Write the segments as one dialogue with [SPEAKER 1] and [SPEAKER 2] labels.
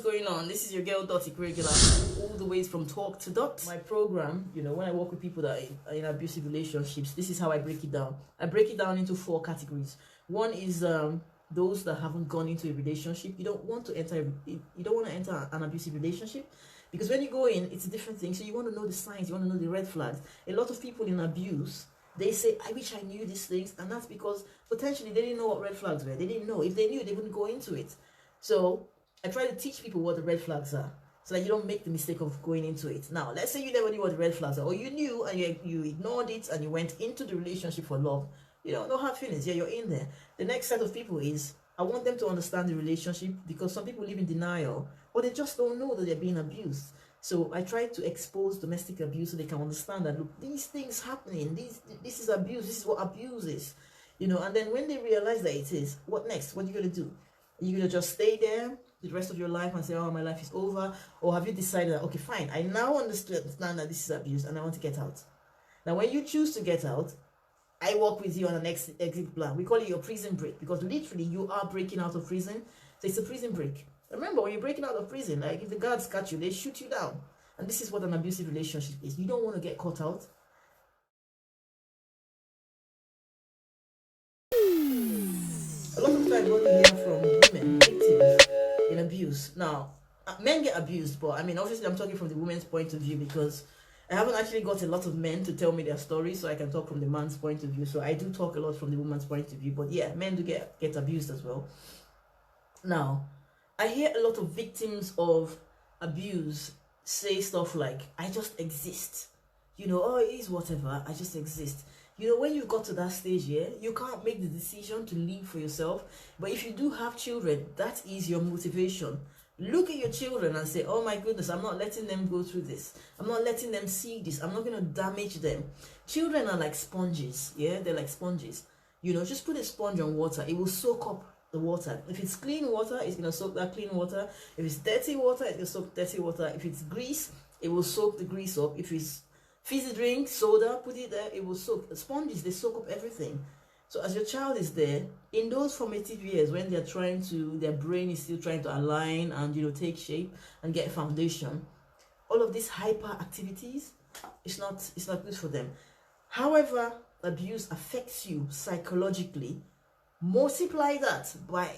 [SPEAKER 1] going on? This is your girl IkwerreGirl, all the way from talk to dot. My program, you know, when I work with people that are in abusive relationships, this is how I break it down. I break it down into 4 categories. One is those that haven't gone into a relationship. You don't want to enter an abusive relationship, because when you go in, it's a different thing. So you want to know the signs, you want to know the red flags. A lot of people in abuse, they say, I wish I knew these things, and that's because potentially they didn't know what red flags were. They didn't know. If they knew, they wouldn't go into it. So I try to teach people what the red flags are, so that you don't make the mistake of going into it. Now, let's say you never knew what the red flags are, or you knew and you ignored it and you went into the relationship for love. You know, no hard feelings. Yeah, you're in there. The next set of people is, I want them to understand the relationship, because some people live in denial, or they just don't know that they're being abused. So I try to expose domestic abuse so they can understand that, look, these things happening, this is abuse, this is what abuse is. You know, and then when they realize that it is, what next? What are you going to do? Are you going to just stay there the rest of your life and say, oh, my life is over? Or have you decided that, okay, fine, I now understand that this is abuse and I want to get out? Now, when you choose to get out, I work with you on an exit plan. We call it your prison break, because literally you are breaking out of prison. So it's a prison break. Remember, when you're breaking out of prison, like if the guards catch you, they shoot you down. And this is what an abusive relationship is. You don't want to get caught out. A lot of times what we hear from women, victims in abuse. Now, men get abused, but I mean, obviously I'm talking from the woman's point of view, because I haven't actually got a lot of men to tell me their stories, so I can talk from the man's point of view. So I do talk a lot from the woman's point of view, but yeah, men do get abused as well. Now, I hear a lot of victims of abuse say stuff like, I just exist. You know, oh, it is whatever, I just exist. You know, when you've got to that stage, yeah, you can't make the decision to live for yourself. But if you do have children, that is your motivation. Look at your children and say, oh my goodness, I'm not letting them go through this. I'm not letting them see this. I'm not going to damage them. Children are like sponges, yeah? They're like sponges. You know, just put a sponge on water. It will soak up the water. If it's clean water, it's going to soak that clean water. If it's dirty water, it's going to soak dirty water. If it's grease, it will soak the grease up. If it's fizzy drink, soda, put it there, it will soak. Sponges, they soak up everything. So as your child is there, in those formative years, when they're trying to, their brain is still trying to align and, you know, take shape and get a foundation, all of these hyper activities, it's not good for them. However, abuse affects you psychologically. Multiply that by,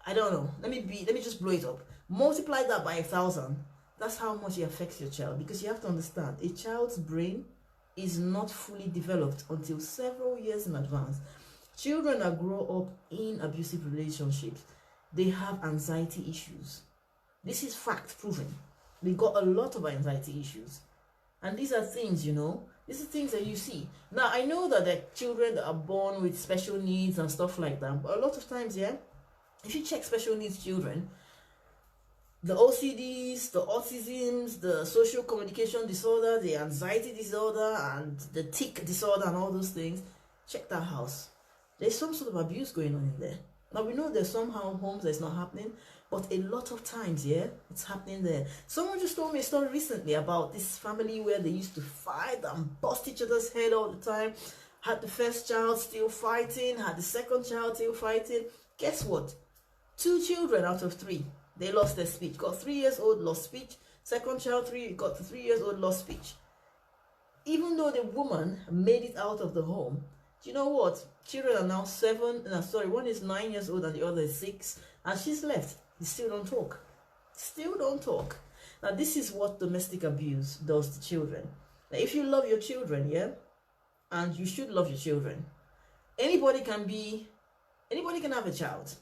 [SPEAKER 1] I don't know, let me just blow it up. Multiply that by 1,000. That's how much it affects your child, because you have to understand, a child's brain is not fully developed until several years in advance. Children that grow up in abusive relationships, they have anxiety issues. This is fact proven. They got a lot of anxiety issues. And these are things, you know, these are things that you see. Now, I know that there are children that are born with special needs and stuff like that. But a lot of times, yeah, if you check special needs children, the OCDs, the autisms, the social communication disorder, the anxiety disorder, and the tic disorder and all those things, check that house. There's some sort of abuse going on in there. Now, we know there's somehow homes that's not happening, but a lot of times, yeah, it's happening there. Someone just told me a story recently about this family where they used to fight and bust each other's head all the time. Had the first child still fighting, had the second child still fighting. Guess what? 2 children out of 3, they lost their speech. Got 3 years old, lost speech. Second child, got to 3 years old, lost speech. Even though the woman made it out of the home, do you know what? Children are now 7, one is 9 years old and the other is 6, and she's left. They still don't talk. Still don't talk. Now, this is what domestic abuse does to children. Now, if you love your children, yeah, and you should love your children, anybody can have a child.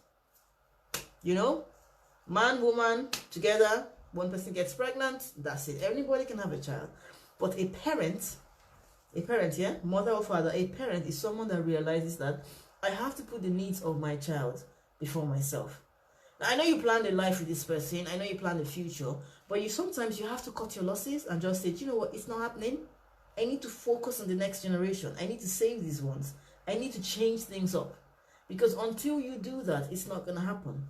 [SPEAKER 1] You know, man, woman, together, one person gets pregnant, that's it. Anybody can have a child. But a parent, yeah, mother or father, a parent is someone that realizes that I have to put the needs of my child before myself. Now, I know you plan a life with this person, I know you plan the future, but sometimes you have to cut your losses and just say, you know what, it's not happening. I need to focus on the next generation. I need to save these ones. I need to change things up. Because until you do that, it's not going to happen.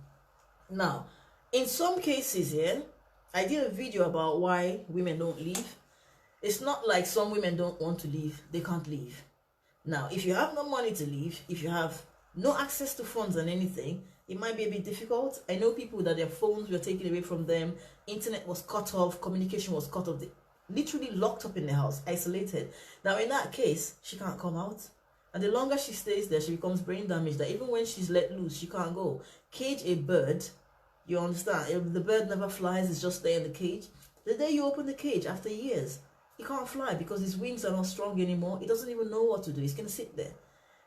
[SPEAKER 1] Now, in some cases here, I did a video about why women don't leave. It's not like some women don't want to leave, they can't leave. Now, if you have no money to leave, if you have no access to funds and anything, It might be a bit difficult. I know people that their phones were taken away from them, internet was cut off, communication was cut off, they literally locked up in the house, isolated. Now in that case, she can't come out. And the longer she stays there, she becomes brain damaged, that even when she's let loose, she can't go. Cage a bird, you understand? If the bird never flies, it's just there in the cage. The day you open the cage, after years, he can't fly because his wings are not strong anymore. He doesn't even know what to do. He's going to sit there.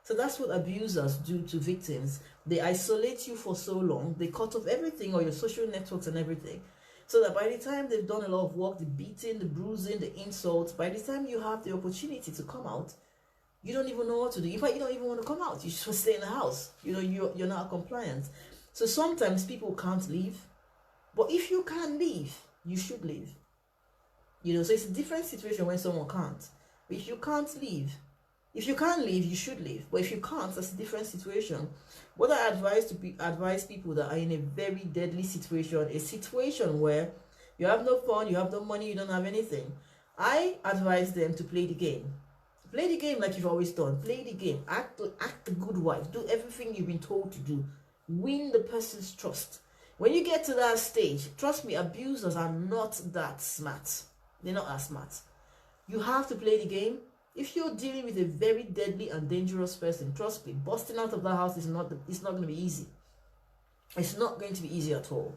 [SPEAKER 1] So that's what abusers do to victims. They isolate you for so long. They cut off everything, or your social networks and everything. So that by the time they've done a lot of work, the beating, the bruising, the insults, by the time you have the opportunity to come out, you don't even know what to do. In fact, you don't even want to come out. You just stay in the house. You know, you're not compliant. So sometimes people can't leave. But if you can leave, you should leave. You know, so it's a different situation when someone can't. But if you can't leave, if you can't leave, you should leave. But if you can't, that's a different situation. What I advise people that are in a very deadly situation, a situation where you have no fun, you have no money, you don't have anything, I advise them to play the game. Play the game like you've always done. Play the game. Act a good wife. Do everything you've been told to do. Win the person's trust. When you get to that stage, trust me, abusers are not that smart. They're not that smart. You have to play the game. If you're dealing with a very deadly and dangerous person, trust me, busting out of that house is not going to be easy. It's not going to be easy at all.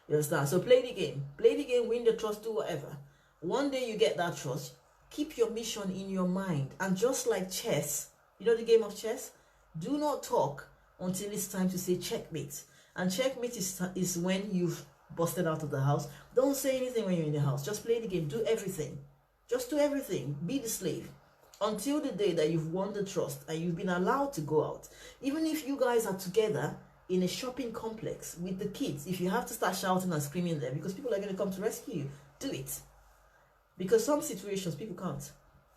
[SPEAKER 1] You understand? So play the game. Play the game, win the trust, do whatever. One day you get that trust. Keep your mission in your mind. And just like chess, you know the game of chess? Do not talk until it's time to say checkmate. And checkmate is when you've busted out of the house. Don't say anything when you're in the house. Just play the game. Do everything. Just do everything. Be the slave. Until the day that you've won the trust and you've been allowed to go out. Even if you guys are together in a shopping complex with the kids, if you have to start shouting and screaming there because people are going to come to rescue you, do it. Because some situations people can't.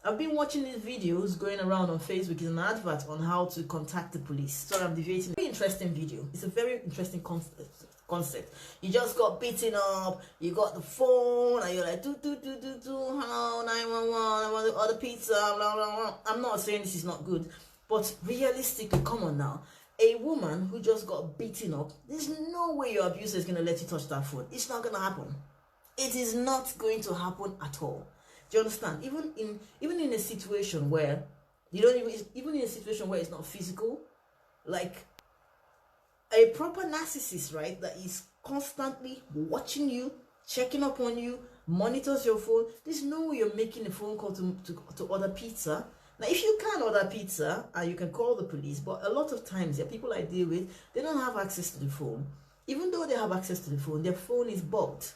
[SPEAKER 1] I've been watching these videos going around on Facebook. It's an advert on how to contact the police. Sorry, I'm deviating. Very interesting video. It's a very interesting concept. You just got beaten up. You got the phone, and you're like, hello, 911. I want the other pizza. Blah blah blah. I'm not saying this is not good, but realistically, come on now. A woman who just got beaten up, there's no way your abuser is gonna let you touch that phone. It's not gonna happen. It is not going to happen at all. Do you understand? Even in a situation where you don't even in a situation where it's not physical, like a proper narcissist, right? That is constantly watching you, checking up on you, monitors your phone. There's no way you're making a phone call to order pizza. Now, if you can order pizza and you can call the police, but a lot of times, the people I deal with, they don't have access to the phone. Even though they have access to the phone, their phone is bugged.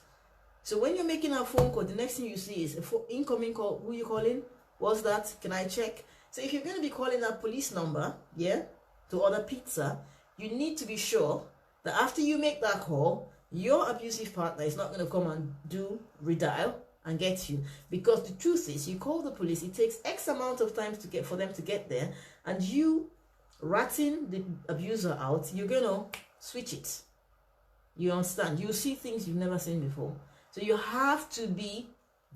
[SPEAKER 1] So when you're making a phone call, the next thing you see is a incoming call. Who are you calling? What's that? Can I check? So if you're going to be calling that police number, yeah, to order pizza, you need to be sure that after you make that call, your abusive partner is not going to come and do redial and get you. Because the truth is, you call the police, it takes X amount of time for them to get there, and you ratting the abuser out, you're going to switch it. You understand? You see things you've never seen before. So you have to be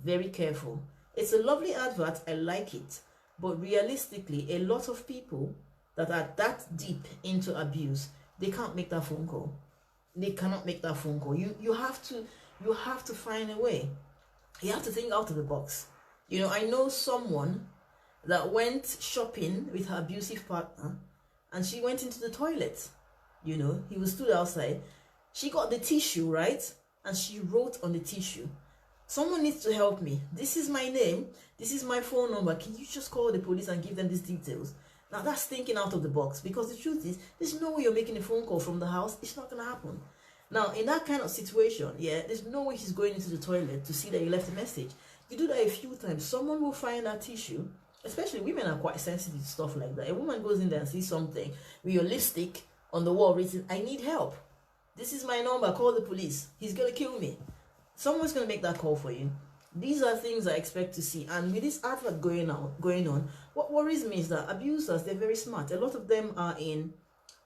[SPEAKER 1] very careful. It's a lovely advert. I like it. But realistically, a lot of people that are that deep into abuse, they can't make that phone call. They cannot make that phone call. You have to find a way. You have to think out of the box. You know, I know someone that went shopping with her abusive partner and she went into the toilet. You know, he was stood outside. She got the tissue, right? And she wrote on the tissue, someone needs to help me. This is my name. This is my phone number. Can you just call the police and give them these details? Now that's thinking out of the box, because the truth is, there's no way you're making a phone call from the house. It's not going to happen. Now, in that kind of situation, yeah, there's no way she's going into the toilet to see that you left a message. You do that a few times, someone will find that tissue. Especially women are quite sensitive to stuff like that. A woman goes in there and sees something with your lipstick on the wall written, I need help. This is my number, call the police. He's going to kill me. Someone's going to make that call for you. These are things I expect to see. And with this advert going on, what worries me is that abusers, they're very smart. A lot of them are in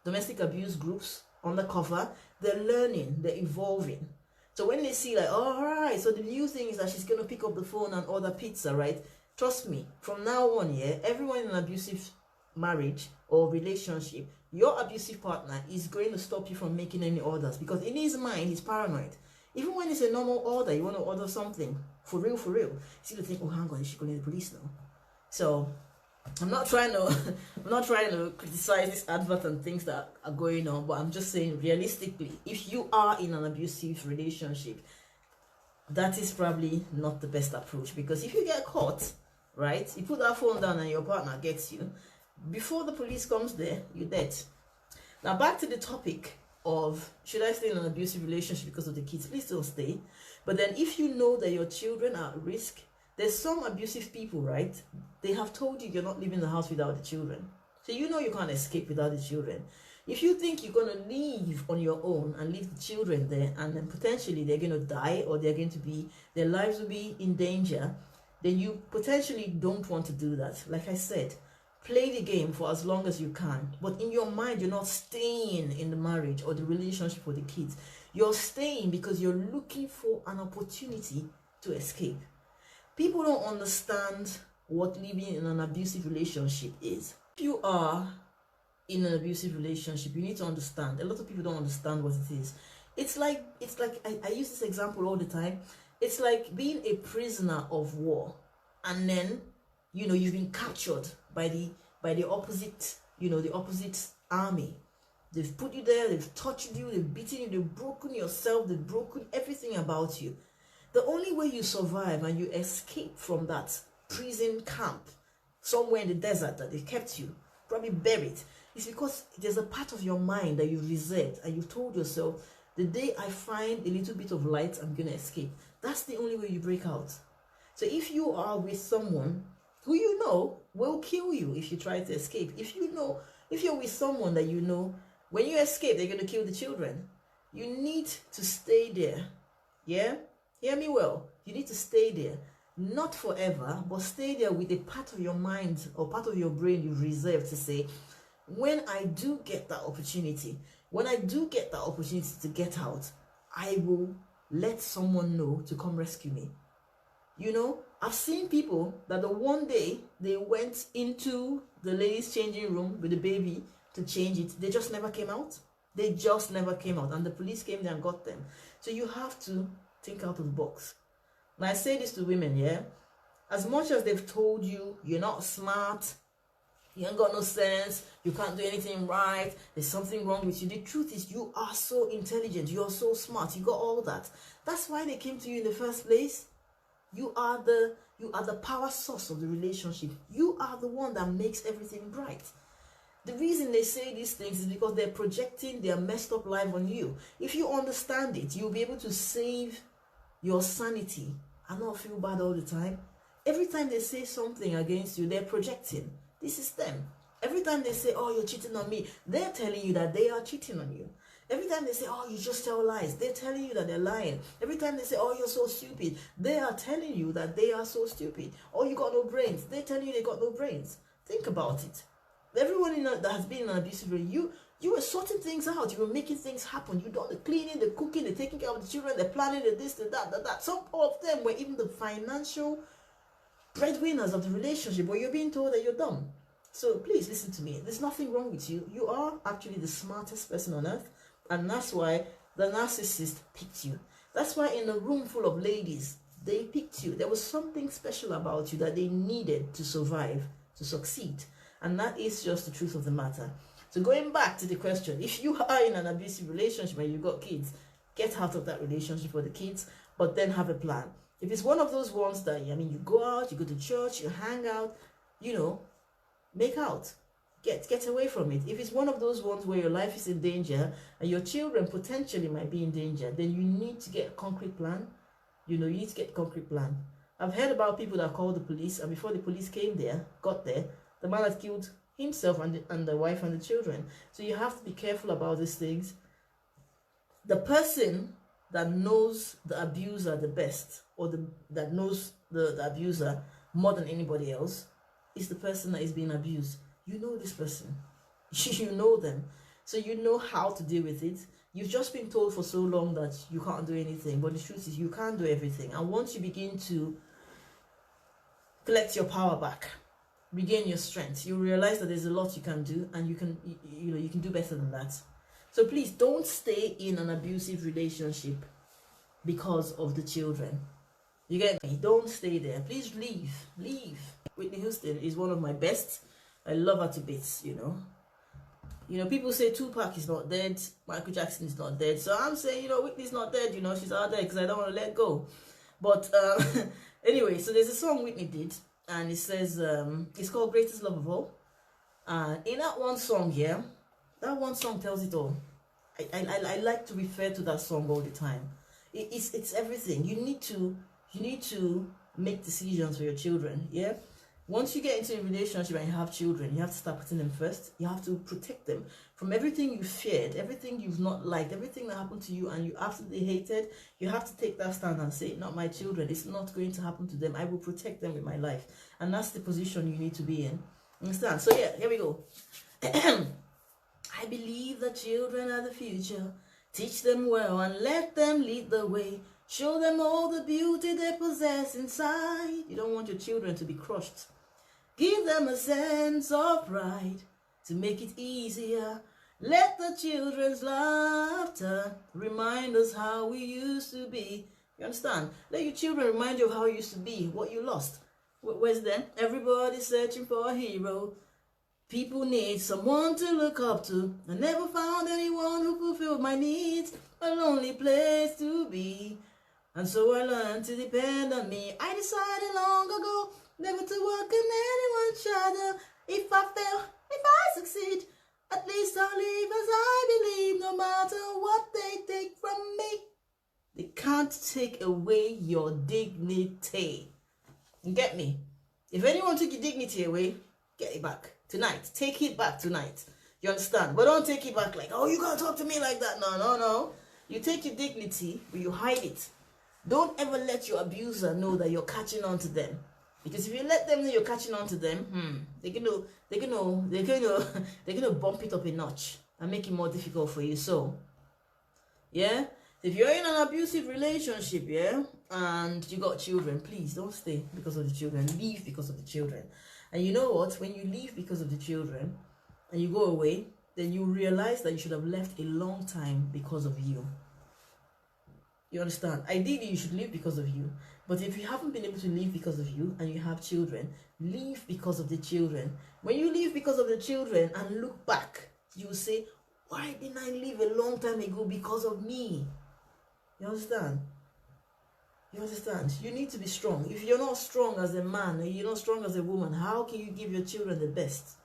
[SPEAKER 1] domestic abuse groups, undercover. They're learning, they're evolving. So when they see like, oh, all right, so the new thing is that she's going to pick up the phone and order pizza, right? Trust me, from now on, yeah, everyone in an abusive marriage or relationship your abusive partner is going to stop you from making any orders, because in his mind he's paranoid. Even when it's a normal order, you want to order something for real, he's going to think, oh, hang on, is she calling the police now? So I'm not trying to criticize this advert and things that are going on, but I'm just saying, realistically, if you are in an abusive relationship, that is probably not the best approach, because if you get caught, right, you put that phone down and your partner gets you, before the police comes there, you're dead. Now back to the topic of, should I stay in an abusive relationship because of the kids? Please don't stay. But then if you know that your children are at risk, there's some abusive people, right? They have told you you're not leaving the house without the children. So you know you can't escape without the children. If you think you're going to leave on your own and leave the children there, and then potentially they're going to die, or their lives will be in danger, then you potentially don't want to do that. Like I said, play the game for as long as you can. But in your mind, you're not staying in the marriage or the relationship for the kids. You're staying because you're looking for an opportunity to escape. People don't understand what living in an abusive relationship is. If you are in an abusive relationship, you need to understand. A lot of people don't understand what it is. It's like I use this example all the time. It's like being a prisoner of war, and then you've been captured by the opposite, the opposite army. They've put you there, they've tortured you, they've beaten you, they've broken yourself, they've broken everything about you. The only way you survive and you escape from that prison camp somewhere in the desert that they kept you, probably buried, is because there's a part of your mind that you've reserved, and you've told yourself, the day I find a little bit of light, I'm going to escape. That's the only way you break out. So if you are with someone who you know will kill you if you try to escape, if you're with someone that you know, when you escape, they're going to kill the children, you need to stay there. Yeah? Hear me well. You need to stay there. Not forever, but stay there with a part of your mind or part of your brain you've reserved to say, when I do get that opportunity, to get out, I will let someone know to come rescue me. I've seen people that the one day they went into the ladies' changing room with the baby to change it, they just never came out. And the police came there and got them. So you have to think out of the box. Now I say this to women, yeah? As much as they've told you you're not smart, you ain't got no sense, you can't do anything right, there's something wrong with you, the truth is you are so intelligent, you're so smart, you got all that. That's why they came to you in the first place. You are the power source of the relationship. You are the one that makes everything bright. The reason they say these things is because they're projecting their messed up life on you. If you understand it, you'll be able to save your sanity and not feel bad all the time. Every time they say something against you, they're projecting. This is them. Every time they say, oh, you're cheating on me, they're telling you that they are cheating on you. Every time they say, oh, you just tell lies, they're telling you that they're lying. Every time they say, oh, you're so stupid, they are telling you that they are so stupid. Oh, you got no brains, they're telling you they got no brains. Think about it. Everyone that has been in an abusive relationship, you were sorting things out, you were making things happen. You done the cleaning, the cooking, the taking care of the children, the planning, the this, the that. Some of them were even the financial breadwinners of the relationship, but you're being told that you're dumb. So please listen to me. There's nothing wrong with you. You are actually the smartest person on earth. And that's why the narcissist picked you. That's why in a room full of ladies, they picked you. There was something special about you that they needed to survive, to succeed. And that is just the truth of the matter. So going back to the question, if you are in an abusive relationship and you've got kids, get out of that relationship for the kids, but then have a plan. If it's one of those ones that, you go out, you go to church, you hang out, make out. Get away from it. If it's one of those ones where your life is in danger and your children potentially might be in danger, then you need to get a concrete plan. You need to get a concrete plan. I've heard about people that called the police, and before the police got there, the man had killed himself and the wife and the children. So you have to be careful about these things. The person that knows the abuser the best, or that knows the abuser more than anybody else, is the person that is being abused. You know this person. You know them. So you know how to deal with it. You've just been told for so long that you can't do anything. But the truth is you can't do everything. And once you begin to collect your power back, regain your strength. You realize that there's a lot you can do, and you can do better than that. So please don't stay in an abusive relationship because of the children. You get me? Don't stay there. Please leave. Leave. Whitney Houston is one of my best. I love her to bits, you know. You know, people say Tupac is not dead, Michael Jackson is not dead. So I'm saying, you know, Whitney's not dead, you know, she's out there because I don't want to let go. But anyway, so there's a song Whitney did, and it says, it's called Greatest Love of All. And in that one song, yeah, that one song tells it all. I like to refer to that song all the time. It's everything. You need to make decisions for your children, yeah? Once you get into a relationship and you have children, you have to start putting them first. You have to protect them from everything you feared, everything you've not liked, everything that happened to you and you absolutely hated. You have to take that stand and say, not my children. It's not going to happen to them. I will protect them with my life. And that's the position you need to be in. Understand? So yeah, here we go. I believe that children are the future. Teach them well and let them lead the way. Show them all the beauty they possess inside. You don't want your children to be crushed. Give them a sense of pride to make it easier. Let the children's laughter remind us how we used to be. You understand? Let your children remind you of how you used to be, what you lost. Where's them? Everybody's searching for a hero. People need someone to look up to. I never found anyone who fulfilled my needs. A lonely place to be. And so I learned to depend on me. I decided long ago never to work in anyone's shadow. If I fail, if I succeed, at least I'll live as I believe. No matter what they take from me, they can't take away your dignity. You get me? If anyone took your dignity away, get it back tonight. Take it back tonight. You understand? But don't take it back like, oh, you can't talk to me like that. No. You take your dignity, but you hide it. Don't ever let your abuser know that you're catching on to them. Because if you let them know you're catching on to them, they're gonna bump it up a notch and make it more difficult for you. So, yeah, if you're in an abusive relationship, yeah, and you got children, please don't stay because of the children. Leave because of the children. And you know what? When you leave because of the children and you go away, then you realize that you should have left a long time because of you. You understand? Ideally, you should leave because of you. But if you haven't been able to leave because of you and you have children, leave because of the children. When you leave because of the children and look back, you will say, why didn't I leave a long time ago because of me? You understand? You understand? You need to be strong. If you're not strong as a man, or you're not strong as a woman, how can you give your children the best?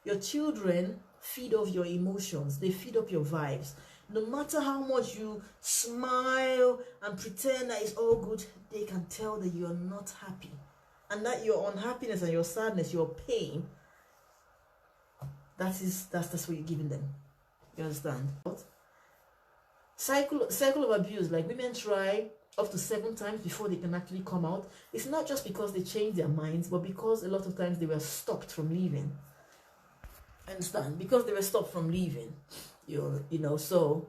[SPEAKER 1] Your children feed off your emotions. They feed up your vibes. No matter how much you smile and pretend that it's all good, they can tell that you are not happy. And that your unhappiness and your sadness, your pain, that's what you're giving them. You understand? Cycle of abuse, like women try up to 7 times before they can actually come out. It's not just because they change their minds, but because a lot of times they were stopped from leaving. Understand? Because they were stopped from leaving. You know, so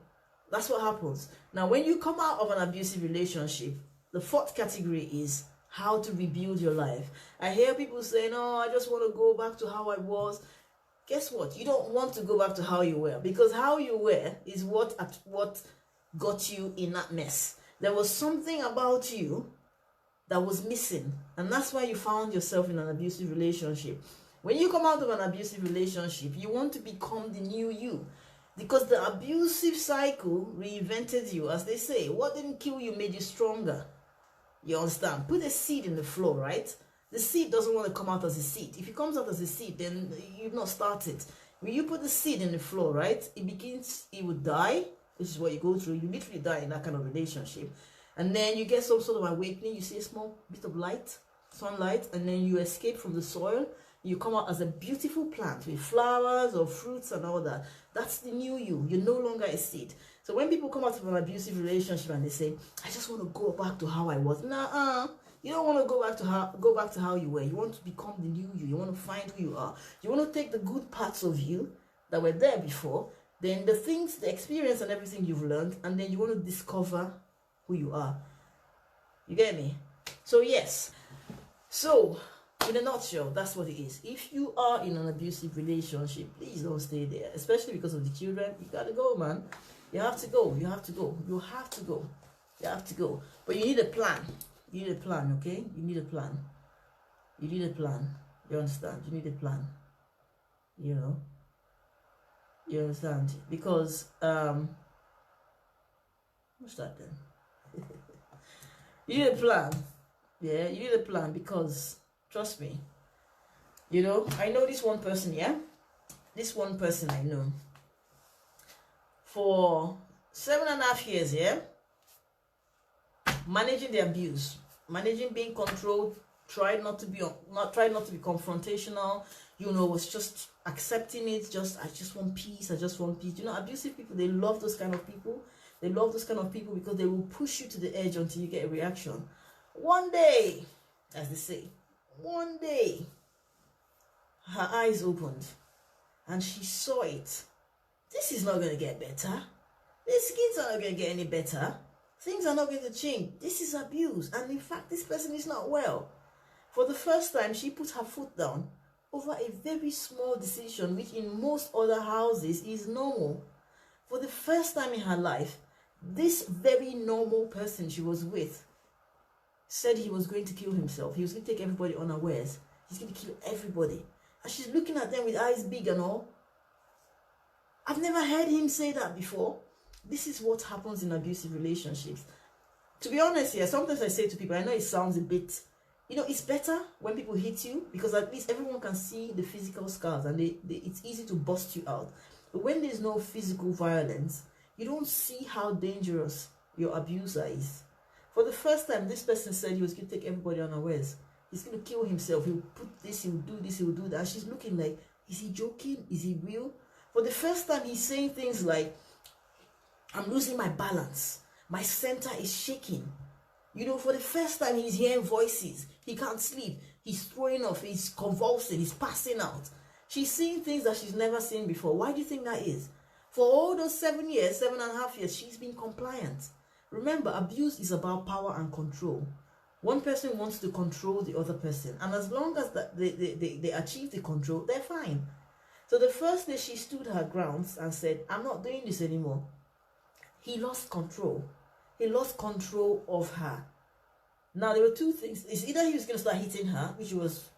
[SPEAKER 1] that's what happens. Now, when you come out of an abusive relationship, the 4th category is how to rebuild your life. I hear people saying, oh, I just want to go back to how I was. Guess what? You don't want to go back to how you were, because how you were is what got you in that mess. There was something about you that was missing, and that's why you found yourself in an abusive relationship. When you come out of an abusive relationship, you want to become the new you. Because the abusive cycle reinvented you, as they say. What didn't kill you made you stronger. You understand? Put a seed in the floor, right? The seed doesn't want to come out as a seed. If it comes out as a seed, then you've not started. When you put the seed in the floor, right, it would die, which is what you go through. You literally die in that kind of relationship. And then you get some sort of awakening. You see a small bit of light, sunlight, and then you escape from the soil. You come out as a beautiful plant with flowers or fruits and all that. That's the new you. You're no longer a seed. So when people come out of an abusive relationship and they say, I just want to go back to how I was. Nah, you don't want to go back to how you were. You want to become the new you. You want to find who you are. You want to take the good parts of you that were there before, then the things, the experience and everything you've learned, and then you want to discover who you are. You get me? So yes. So In a nutshell, that's what it is. If you are in an abusive relationship, please don't stay there, especially because of the children. You gotta go, man. You have to go. You have to go. You have to go. You have to go. But you need a plan. You need a plan, okay? You need a plan. You need a plan. You understand? You need a plan. You know? You understand? Because, what's that then? You need a plan. Yeah, you need a plan because, trust me, you know, I know this one person, yeah? This one person I know. For 7.5 years, yeah? Managing the abuse, managing being controlled, tried not to be confrontational, you know, was just accepting it, I just want peace, I just want peace. You know, abusive people, they love those kind of people. They love those kind of people because they will push you to the edge until you get a reaction. One day, as they say, one day, her eyes opened and she saw it. This is not going to get better. These kids are not going to get any better. Things are not going to change. This is abuse. And in fact, this person is not well. For the first time, she put her foot down over a very small decision, which in most other houses is normal. For the first time in her life, this very normal person she was with said he was going to kill himself. He was going to take everybody unawares. He's going to kill everybody. And she's looking at them with eyes big and all. I've never heard him say that before. This is what happens in abusive relationships. To be honest here, sometimes I say to people, I know it sounds a bit, you know, it's better when people hit you because at least everyone can see the physical scars and it's easy to bust you out. But when there's no physical violence, you don't see how dangerous your abuser is. For the first time, this person said he was going to take everybody unawares. He's going to kill himself. He'll put this, he'll do this, he'll do that. And she's looking like, is he joking? Is he real? For the first time, he's saying things like, I'm losing my balance. My center is shaking. You know, for the first time, he's hearing voices. He can't sleep. He's throwing off. He's convulsing. He's passing out. She's seeing things that she's never seen before. Why do you think that is? For all those 7 years, 7.5 years, she's been compliant. Remember, abuse is about power and control. One person wants to control the other person. And as long as they achieve the control, they're fine. So the first day she stood her grounds and said, I'm not doing this anymore. He lost control. He lost control of her. Now, there were two things. It's either he was going to start hitting her, which was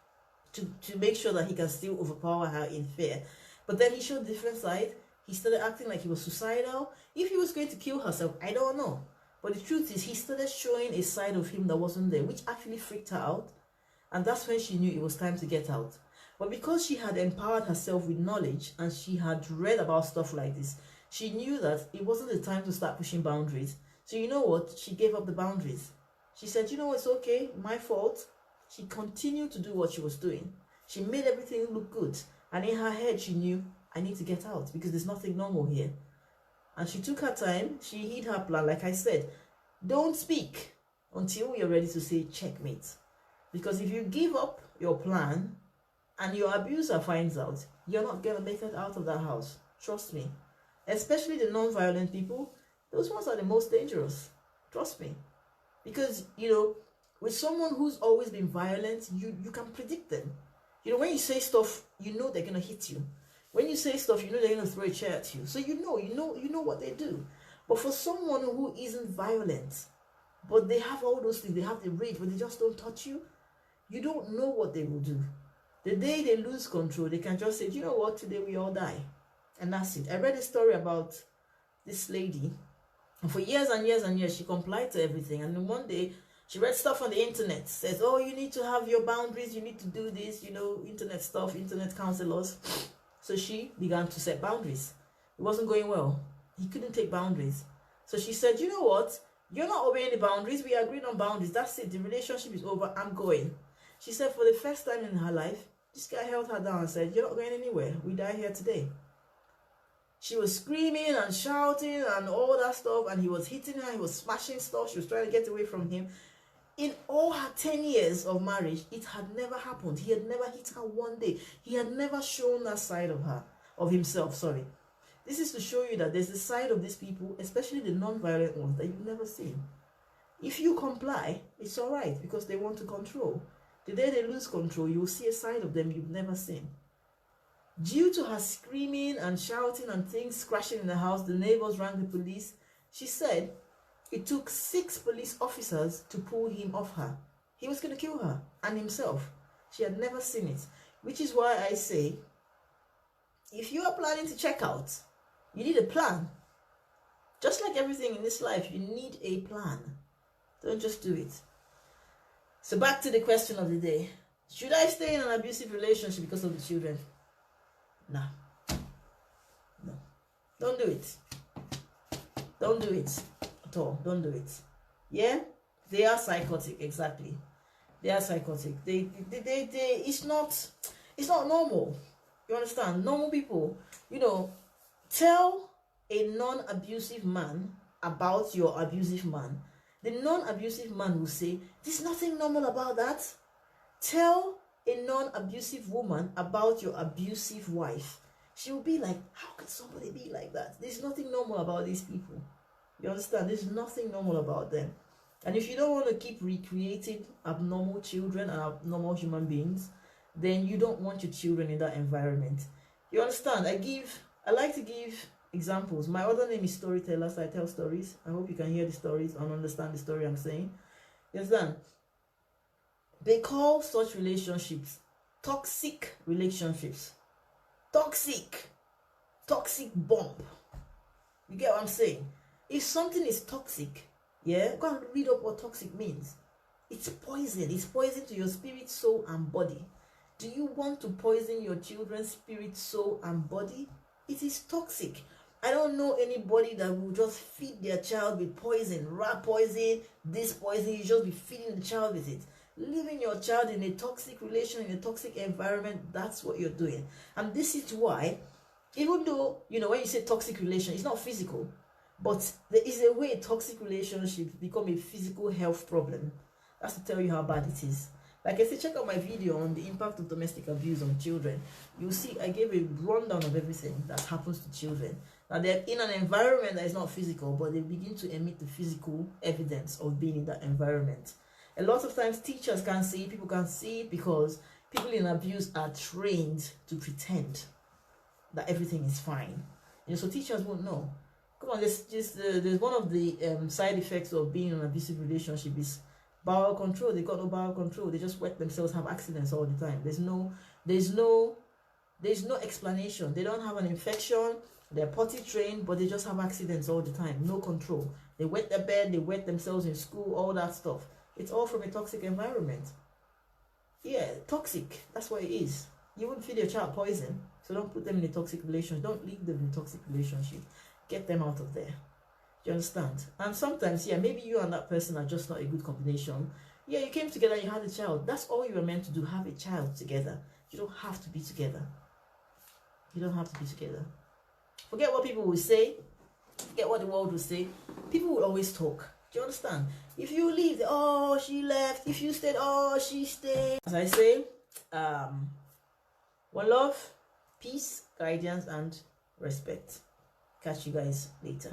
[SPEAKER 1] to make sure that he can still overpower her in fear. But then he showed a different side. He started acting like he was suicidal. If he was going to kill herself, I don't know. But the truth is, he started showing a side of him that wasn't there, which actually freaked her out. And that's when she knew it was time to get out. But because she had empowered herself with knowledge and she had read about stuff like this, she knew that it wasn't the time to start pushing boundaries. So you know what? She gave up the boundaries. She said, you know, it's okay, my fault. She continued to do what she was doing. She made everything look good. And in her head, she knew, I need to get out because there's nothing normal here. And she took her time. She hid her plan. Like I said, don't speak until you're ready to say checkmate. Because if you give up your plan and your abuser finds out, you're not going to make it out of that house. Trust me. Especially the non-violent people, those ones are the most dangerous. Trust me. Because, you know, with someone who's always been violent, you can predict them. You know, when you say stuff, you know they're going to hit you. When you say stuff, you know they're going to throw a chair at you. So you know what they do. But for someone who isn't violent, but they have all those things, they have the rage, but they just don't touch you, you don't know what they will do. The day they lose control, they can just say, you know what, today we all die. And that's it. I read a story about this lady. And for years and years and years, she complied to everything. And then one day, she read stuff on the internet. Says, oh, you need to have your boundaries. You need to do this, you know, internet stuff, internet counselors. So she began to set boundaries. It wasn't going well. He couldn't take boundaries. So she said, you know what? You're not obeying the boundaries. We agreed on boundaries. That's it. The relationship is over. I'm going. She said for the first time in her life, this guy held her down and said, you're not going anywhere. We die here today. She was screaming and shouting and all that stuff, and he was hitting her, he was smashing stuff, she was trying to get away from him. In all her 10 years of marriage, it had never happened. He had never hit her one day. He had never shown that side of her, of himself, sorry. This is to show you that there's a side of these people, especially the non-violent ones, that you've never seen. If you comply, it's all right, because they want to control. The day they lose control, you'll see a side of them you've never seen. Due to her screaming and shouting and things crashing in the house, the neighbors rang the police. She said it took 6 police officers to pull him off her. He was going to kill her and himself. She had never seen it. Which is why I say, if you are planning to check out, you need a plan. Just like everything in this life, you need a plan. Don't just do it. So back to the question of the day. Should I stay in an abusive relationship because of the children? No. No. Don't do it. Don't do it at all. Don't do it. Yeah? They are psychotic, exactly. They are psychotic. It's not normal. You understand? Normal people, tell a non-abusive man about your abusive man. The non-abusive man will say, there's nothing normal about that. Tell a non-abusive woman about your abusive wife. She will be like, how can somebody be like that? There's nothing normal about these people. You understand? There's nothing normal about them. And if you don't want to keep recreating abnormal children and abnormal human beings, then you don't want your children in that environment. You understand? I like to give examples. My other name is Storyteller, so I tell stories. I hope you can hear the stories and understand the story I'm saying. You understand? They call such relationships toxic relationships. Toxic bomb. You get what I'm saying? If something is toxic, yeah, go and read up what toxic means. It's poison. It's poison to your spirit, soul, and body. Do you want to poison your children's spirit, soul, and body? It is toxic. I don't know anybody that will just feed their child with poison, rat poison, this poison. You just be feeding the child with it. Leaving your child in a toxic relation, in a toxic environment, that's what you're doing. And this is why, even though, when you say toxic relation, it's not physical, but there is a way toxic relationships become a physical health problem. That's to tell you how bad it is. Like I said, check out my video on the impact of domestic abuse on children. You'll see I gave a rundown of everything that happens to children. Now they're in an environment that is not physical, but they begin to emit the physical evidence of being in that environment. A lot of times teachers can't see it, people can't see it because people in abuse are trained to pretend that everything is fine. So teachers won't know. Come on, there's one of the side effects of being in an abusive relationship is bowel control. They got no bowel control. They just wet themselves, have accidents all the time. There's no explanation. They don't have an infection. They're potty trained, but they just have accidents all the time. No control. They wet their bed. They wet themselves in school. All that stuff. It's all from a toxic environment. Yeah, toxic. That's what it is. You wouldn't feed your child poison, so don't put them in a toxic relationship. Don't leave them in a toxic relationship. Get them out of there. Do you understand? And sometimes, yeah, maybe you and that person are just not a good combination. Yeah, you came together, you had a child. That's all you were meant to do, have a child together. You don't have to be together. You don't have to be together. Forget what people will say. Forget what the world will say. People will always talk. Do you understand? If you leave, oh, she left. If you stayed, oh, she stayed. As I say, one love, peace, guidance, and respect. Catch you guys later.